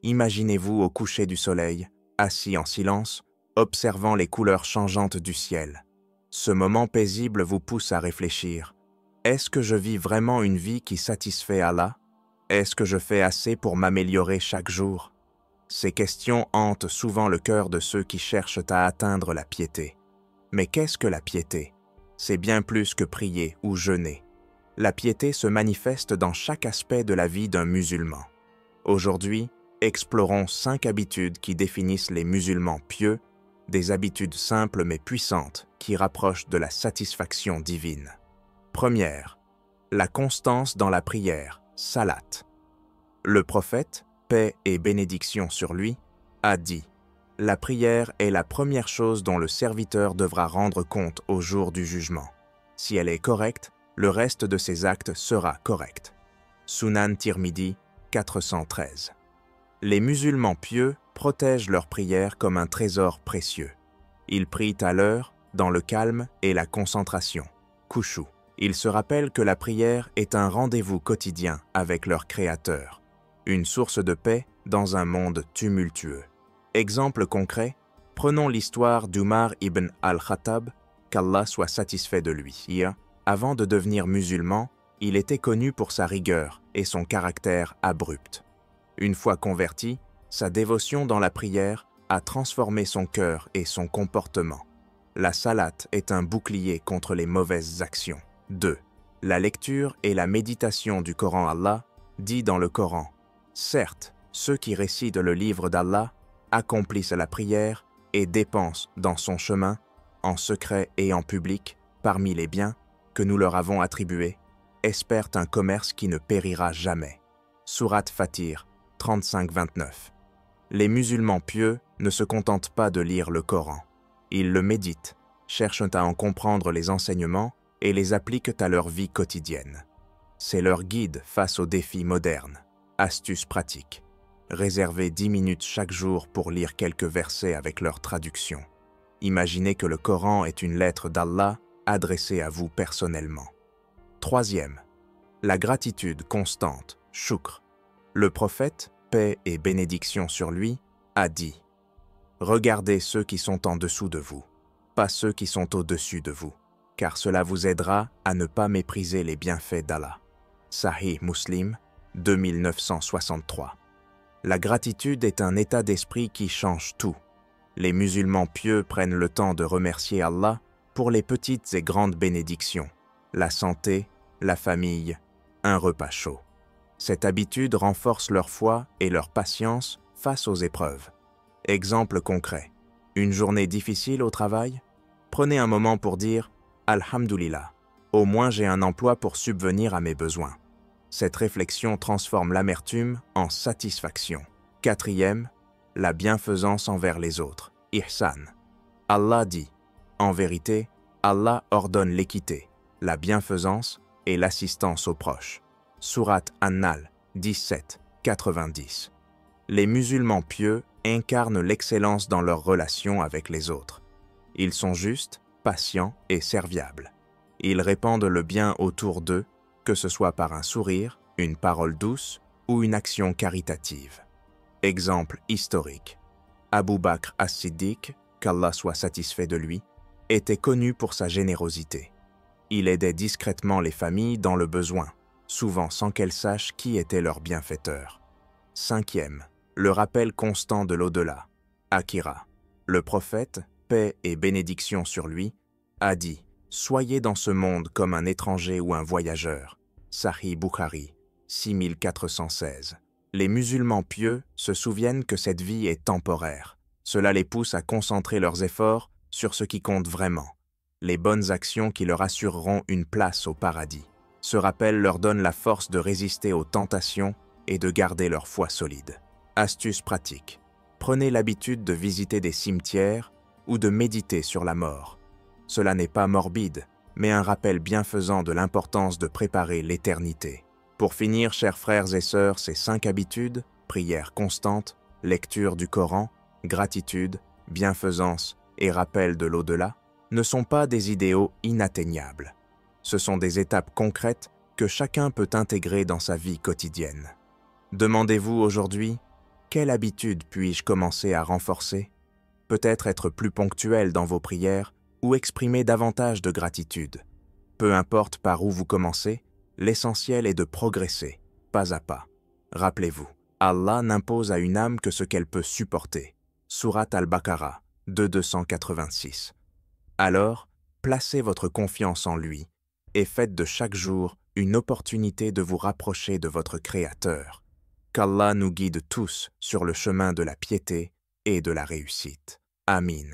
Imaginez-vous au coucher du soleil, assis en silence, observant les couleurs changeantes du ciel. Ce moment paisible vous pousse à réfléchir. Est-ce que je vis vraiment une vie qui satisfait Allah? Est-ce que je fais assez pour m'améliorer chaque jour? Ces questions hantent souvent le cœur de ceux qui cherchent à atteindre la piété. Mais qu'est-ce que la piété? C'est bien plus que prier ou jeûner. La piété se manifeste dans chaque aspect de la vie d'un musulman. Aujourd'hui, explorons 5 habitudes qui définissent les musulmans pieux, des habitudes simples mais puissantes qui rapprochent de la satisfaction divine. Première, la constance dans la prière, salat. Le prophète, paix et bénédiction sur lui, a dit « La prière est la première chose dont le serviteur devra rendre compte au jour du jugement. Si elle est correcte, le reste de ses actes sera correct. » Sunan Tirmidhi, 413. Les musulmans pieux protègent leur prière comme un trésor précieux. Ils prient à l'heure, dans le calme et la concentration. Khushu. Ils se rappellent que la prière est un rendez-vous quotidien avec leur Créateur, une source de paix dans un monde tumultueux. Exemple concret, prenons l'histoire d'Umar ibn al-Khattab, qu'Allah soit satisfait de lui. Avant de devenir musulman, il était connu pour sa rigueur et son caractère abrupt. Une fois converti, sa dévotion dans la prière a transformé son cœur et son comportement. La salate est un bouclier contre les mauvaises actions. 2. La lecture et la méditation du Coran. Allah dit dans le Coran « Certes, ceux qui récitent le livre d'Allah accomplissent la prière et dépensent dans son chemin, en secret et en public, parmi les biens que nous leur avons attribués, espèrent un commerce qui ne périra jamais. » Sourate Fatir, 35-29. Les musulmans pieux ne se contentent pas de lire le Coran. Ils le méditent, cherchent à en comprendre les enseignements et les appliquent à leur vie quotidienne. C'est leur guide face aux défis modernes. Astuces pratiques. Réservez 10 minutes chaque jour pour lire quelques versets avec leur traduction. Imaginez que le Coran est une lettre d'Allah adressée à vous personnellement. Troisième, la gratitude constante, shukr. Le prophète, paix et bénédiction sur lui, a dit « Regardez ceux qui sont en dessous de vous, pas ceux qui sont au-dessus de vous, car cela vous aidera à ne pas mépriser les bienfaits d'Allah. » Sahih Muslim, 2963. La gratitude est un état d'esprit qui change tout. Les musulmans pieux prennent le temps de remercier Allah pour les petites et grandes bénédictions, la santé, la famille, un repas chaud. Cette habitude renforce leur foi et leur patience face aux épreuves. Exemple concret. Une journée difficile au travail? Prenez un moment pour dire « Alhamdulillah, au moins j'ai un emploi pour subvenir à mes besoins. » Cette réflexion transforme l'amertume en satisfaction. Quatrième, la bienfaisance envers les autres. Ihsan. Allah dit « En vérité, Allah ordonne l'équité, la bienfaisance et l'assistance aux proches. » Sourate An-Nahl, 17, 90. Les musulmans pieux incarnent l'excellence dans leurs relations avec les autres. Ils sont justes, patients et serviables. Ils répandent le bien autour d'eux, que ce soit par un sourire, une parole douce ou une action caritative. Exemple historique. Abu Bakr as-Siddiq, qu'Allah soit satisfait de lui, était connu pour sa générosité. Il aidait discrètement les familles dans le besoin, souvent sans qu'elles sachent qui était leur bienfaiteur. Cinquième, le rappel constant de l'au-delà. Akira. Le prophète, paix et bénédiction sur lui, a dit « Soyez dans ce monde comme un étranger ou un voyageur. » Sahih Bukhari, 6416. Les musulmans pieux se souviennent que cette vie est temporaire. Cela les pousse à concentrer leurs efforts sur ce qui compte vraiment, les bonnes actions qui leur assureront une place au paradis. Ce rappel leur donne la force de résister aux tentations et de garder leur foi solide. Astuce pratique. Prenez l'habitude de visiter des cimetières ou de méditer sur la mort. Cela n'est pas morbide, mais un rappel bienfaisant de l'importance de préparer l'éternité. Pour finir, chers frères et sœurs, ces 5 habitudes, prière constante, lecture du Coran, gratitude, bienfaisance et rappel de l'au-delà, ne sont pas des idéaux inatteignables. Ce sont des étapes concrètes que chacun peut intégrer dans sa vie quotidienne. Demandez-vous aujourd'hui, Quelle habitude puis-je commencer à renforcer? Peut-être être plus ponctuel dans vos prières ou exprimer davantage de gratitude. Peu importe par où vous commencez, l'essentiel est de progresser, pas à pas. Rappelez-vous, Allah n'impose à une âme que ce qu'elle peut supporter. Sourate Al-Baqarah, 286. Alors, placez votre confiance en lui et faites de chaque jour une opportunité de vous rapprocher de votre Créateur. Qu'Allah nous guide tous sur le chemin de la piété et de la réussite. Amin.